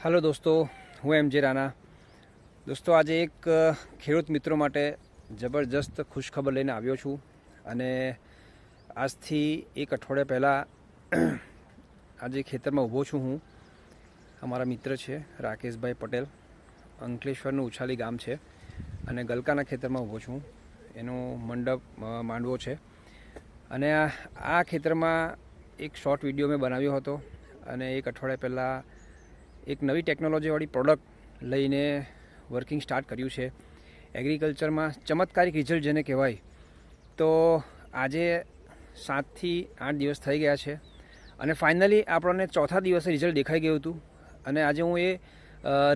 Hello दोस्तों, હું એમ જે રાણા। દોસ્તો, આજે એક ખેડૂત મિત્રો માટે જબરજસ્ત ખુશખબર લઈને આવ્યો છું અને આજથી એક અઠવાડિયા પહેલાં આજે ખેતરમાં ઊભો છું હું। અમારા મિત્ર છે રાકેશભાઈ પટેલ, અંકલેશ્વરનું ઉછાલી ગામ છે અને ગલકાના ખેતરમાં ઊભો છું। એનો મંડપ માંડવો છે અને આ ખેતરમાં એક શોર્ટ વિડીયો મેં બનાવ્યો હતો અને એક અઠવાડિયા પહેલાં એક નવી ટેકનોલોજીવાળી પ્રોડક્ટ લઈને વર્કિંગ સ્ટાર્ટ કર્યું છે। એગ્રીકલ્ચરમાં ચમત્કારિક રિઝલ્ટ જેને કહેવાય, તો આજે 7 થી 8 દિવસ થઈ ગયા છે અને ફાઇનલી આપણને ચોથા દિવસે રિઝલ્ટ દેખાઈ ગયું હતું અને આજે હું એ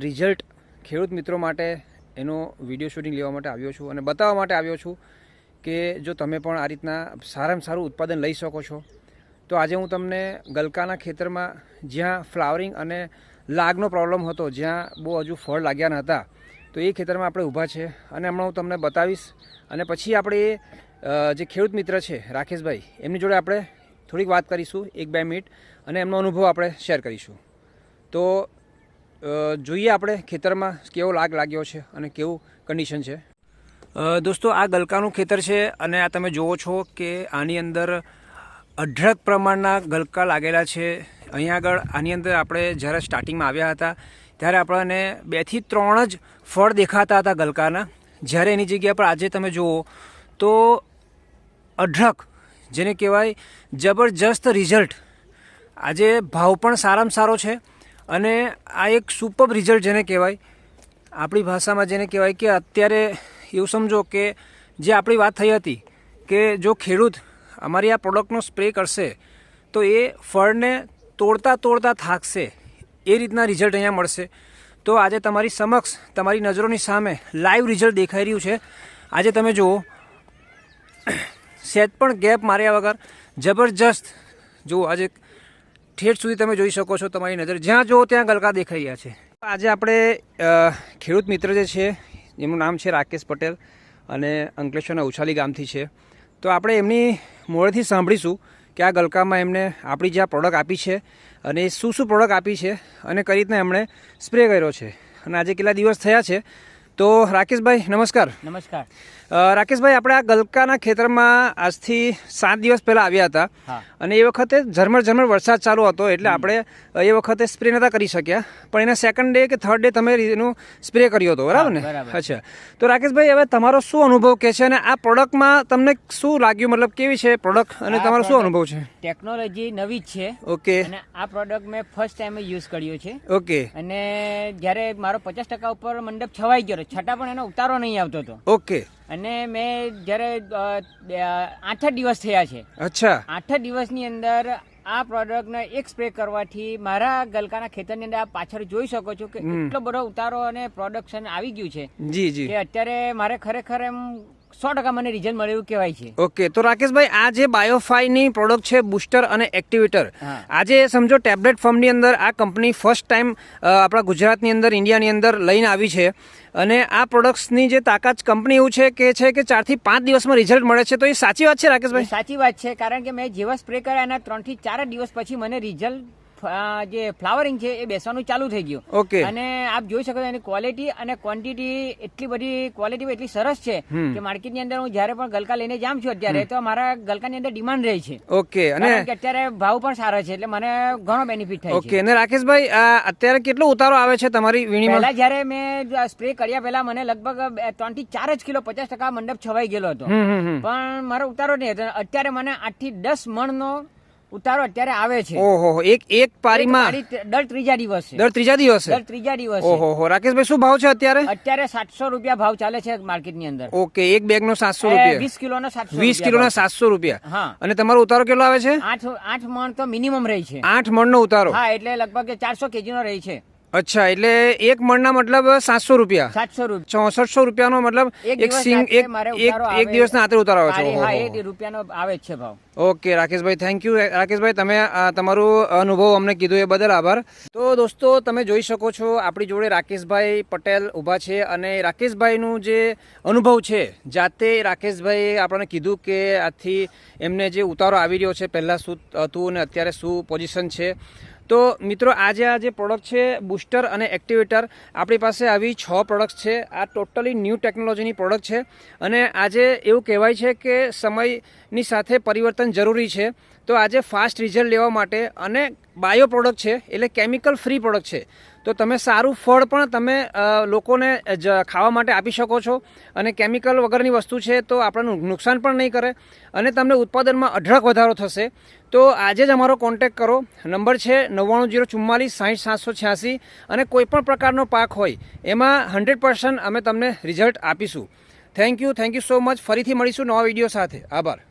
રિઝલ્ટ ખેડૂત મિત્રો માટે એનો વિડીયો શૂટિંગ લેવા માટે આવ્યો છું અને બતાવવા માટે આવ્યો છું કે જો તમે પણ આ રીતના સારામાં સારું ઉત્પાદન લઈ શકો છો તો આજે હું તમને ગલકાના ખેતરમાં જ્યાં ફ્લાવરિંગ અને લાગનો પ્રોબ્લેમ હતો, જ્યાં બહુ હજુ ફળ લાગ્યા ન હતા, તો એ ખેતરમાં આપણે ઊભા છે અને હમણાં હું તમને બતાવીશ અને પછી આપણે જે ખેડૂત મિત્ર છે રાકેશભાઈ, એમની જોડે આપણે થોડીક વાત કરીશું 1-2 મિનિટ અને એમનો અનુભવ આપણે શેર કરીશું। તો જોઈએ આપણે ખેતરમાં કેવો લાગ લાગ્યો છે અને કેવું કન્ડિશન છે। દોસ્તો, આ ગલકાનું ખેતર છે અને આ તમે જુઓ છો કે આની અંદર અઢળક પ્રમાણના ગલકા લાગેલા છે। અહીંયા આગળ આની અંદર આપણે જ્યારે સ્ટાર્ટિંગમાં આવ્યા હતા ત્યારે આપણને 2 થી 3 જ ફળ દેખાતા હતા ગલકાના, જ્યારે એની જગ્યા પર આજે તમે જુઓ તો અઢળક, જેને કહેવાય જબરજસ્ત રિઝલ્ટ। આજે ભાવ પણ સારામાં સારો છે અને આ એક સુપર રિઝલ્ટ જેને કહેવાય, આપણી ભાષામાં જેને કહેવાય કે અત્યારે એવું સમજો કે જે આપણી વાત થઈ હતી કે જો ખેડૂત અમારી આ પ્રોડક્ટનો સ્પ્રે કરશે તો એ ફળને તોડતા થાકશે, એ રીતના રિઝલ્ટ અહીંયા મળશે। તો આજે તમારી સમક્ષ, તમારી નજરોની સામે લાઈવ રિઝલ્ટ દેખાઈ રહ્યું છે। આજે તમે જુઓ, સેજ પણ ગેપ માર્યા વગર જબરજસ્ત જુઓ, આજે ઠેઠ સુધી તમે જોઈ શકો છો, તમારી નજર જ્યાં જુઓ ત્યાં ગલકા દેખાઈ રહ્યા છે। આજે આપણે ખેડૂત મિત્ર જે છે એમનું નામ છે રાકેશ પટેલ અને અંકલેશ્વરના ઉછાલી ગામથી છે, તો આપણે એમની મોડેથી સાંભળીશું કે આ ગલકામાં એમને આપણી જે આ પ્રોડક્ટ આપી છે અને શું પ્રોડક્ટ આપી છે અને કઈ રીતના એમણે સ્પ્રે કર્યો છે અને આજે કેટલા દિવસ થયા છે। તો રાકેશભાઈ નમસ્કાર। નમસ્કાર રાકેશભાઈ, આપણે આ ગલકાના ખેતરમાં આજથી 7 દિવસ પહેલાં આવ્યા હતા અને એ વખતે ઝરમર વરસાદ ચાલુ હતો એટલે આપણે એ વખતે સ્પ્રે નહોતા કરી શક્યા, પણ એના સેકન્ડ ડે કે થર્ડ ડે તમે એનો સ્પ્રે કર્યો હતો, બરાબર ને? અચ્છા, તો રાકેશભાઈ હવે તમારો શું અનુભવ કહે છે અને આ પ્રોડક્ટમાં તમને શું લાગ્યું, મતલબ કેવી છે પ્રોડક્ટ અને તમારો શું અનુભવ છે? ટેકનોલોજી નવી જ છે। ઓકે। અને આ પ્રોડક્ટ મેં ફર્સ્ટ ટાઈમ યુઝ કર્યો છે। ઓકે। અને જ્યારે મારો 50% ઉપર મંડપ છવાઈ ગયો છતાં પણ એનો ઉતારો નહીં આવતો હતો। ઓકે। અને મેં જ્યારે 8 દિવસ થયા છે। અચ્છા। 8 દિવસની અંદર આ પ્રોડક્ટને એક સ્પ્રે કરવાથી મારા ગલકાના ખેતરની અંદર આપ પાછળ જોઈ શકો છો કે એટલો બધો ઉતારો અને પ્રોડક્શન આવી ગયું છે જી જી, કે અત્યારે મારે ખરેખર એમ 100% મને રિઝલ્ટ મળે એવું કહેવાય છે। ઓકે, તો રાકેશભાઈ, આ જે બાયોફાઈની પ્રોડક્ટ છે, બુસ્ટર અને એક્ટિવેટર, આજે સમજો ટેબ્લેટ ફોર્મની અંદર આ કંપની ફર્સ્ટ ટાઈમ આપણા ગુજરાતની અંદર, ઇન્ડિયાની અંદર લઈને આવી છે અને આ પ્રોડક્ટ્સની જે તાકાત કંપની એવું છે કે 4 થી 5 દિવસમાં રિઝલ્ટ મળે છે, તો એ સાચી વાત છે રાકેશભાઈ? સાચી વાત છે, કારણ કે મેં જેવા સ્પ્રે કર્યા એના 3 થી 4 દિવસ પછી મને રિઝલ્ટ, જે ફ્લાવરિંગ છે એ બેસવાનું ચાલુ થઈ ગયું। ઓકે। અને આપ જોઈ શકો છો એની ક્વોલિટી અને ક્વોન્ટિટી એટલી બધી, ક્વોલિટી એટલી સરસ છે કે માર્કેટની અંદર હું જ્યારે પણ ગલકા લઈને જામ છું અત્યારે તો મારા ગલકાની અંદર ડિમાન્ડ રહે છે। ઓકે। અને અત્યારે ભાવ પણ સારા છે એટલે મને ઘણો બેનિફિટ થાય છે। ઓકે। અને રાકેશભાઈ, અત્યારે કેટલો ઉતારો આવે છે તમારી વીણીમાં? પહેલા જ્યારે મેં સ્પ્રે કર્યા પહેલા મને લગભગ 3 થી 4 જ કિલો 50% મંડપ છવાઈ ગયેલો હતો, પણ મારો ઉતારો નહીં હતો। અત્યારે મને 8 થી 10 મણનો ઉતારો અત્યારે આવે છે। ઓહો, એક પારીમાં દર ત્રીજા દિવસે? દર ત્રીજા દિવસે। ઓહો, રાકેશભાઈ શું ભાવ છે અત્યારે? અત્યારે 700 રૂપિયા ભાવ ચાલે છે માર્કેટની અંદર। ઓકે, એક બેગનો 700 રૂપિયા, 20 કિલોનો 700, 20 કિલોના 700 રૂપિયા। હા। અને તમારો ઉતારો કેટલો આવે છે? 8 મણ તો મિનિમમ રહી છે। 8 મણનો ઉતારો? હા, એટલે લગભગ 400 kg નો રહી છે। અચ્છા, એટલે એક મણના મતલબ 700 રૂપિયા, 700 રૂપિયા, 6400 રૂપિયાનો મતલબ એક દિવસના આતે ઉતારો આવે છે। હા, 1 રૂપિયાનો આવે છે ભાવ। ઓકે રાકેશભાઈ, થેન્ક યુ રાકેશભાઈ, તમે તમારું અનુભવ અમને કીધું એ બદલ આભાર। તો દોસ્તો, તમે જોઈ શકો છો આપણી જોડે રાકેશભાઈ પટેલ ઊભા છે અને રાકેશભાઈનું જે અનુભવ છે, જાતે રાકેશભાઈ આપણને કીધું કે આથી એમને જે ઉતારો આવી રહ્યો છે, પહેલાં શું હતું અને અત્યારે શું પોઝિશન છે, તો મિત્રો આજે આ જે પ્રોડક્ટ છે બૂસ્ટર અને એક્ટિવેટર આપણી પાસે આવી 6 પ્રોડક્ટ્સ છે. આ ટોટલી ન્યૂ ટેકનોલોજીની પ્રોડક્ટ છે અને આજે એવું કહેવાય છે કે સમયની સાથે પરિવર્તન જરૂરી છે. તો આજે ફાસ્ટ રિઝલ્ટ લેવા માટે અને બાયો પ્રોડક્ટ છે એટલે કેમિકલ ફ્રી પ્રોડક્ટ છે. તો તમે સારું ફળ પણ તમે લોકોને ખાવા માટે આપી શકો છો અને કેમિકલ વગરની વસ્તુ છે તો આપણને નુકસાન પણ નહીં કરે અને તમને ઉત્પાદનમાં અઢળક વધારો થશે. તો આજે જ અમારો કોન્ટેક કરો. નંબર છે 9904460786 અને કોઈપણ પ્રકારનો પાક હોય એમાં 100% અમે તમને રિઝલ્ટ આપીશું. Thank you so much. ફરીથી મળીશું નવા વિડીયો સાથે. આભાર.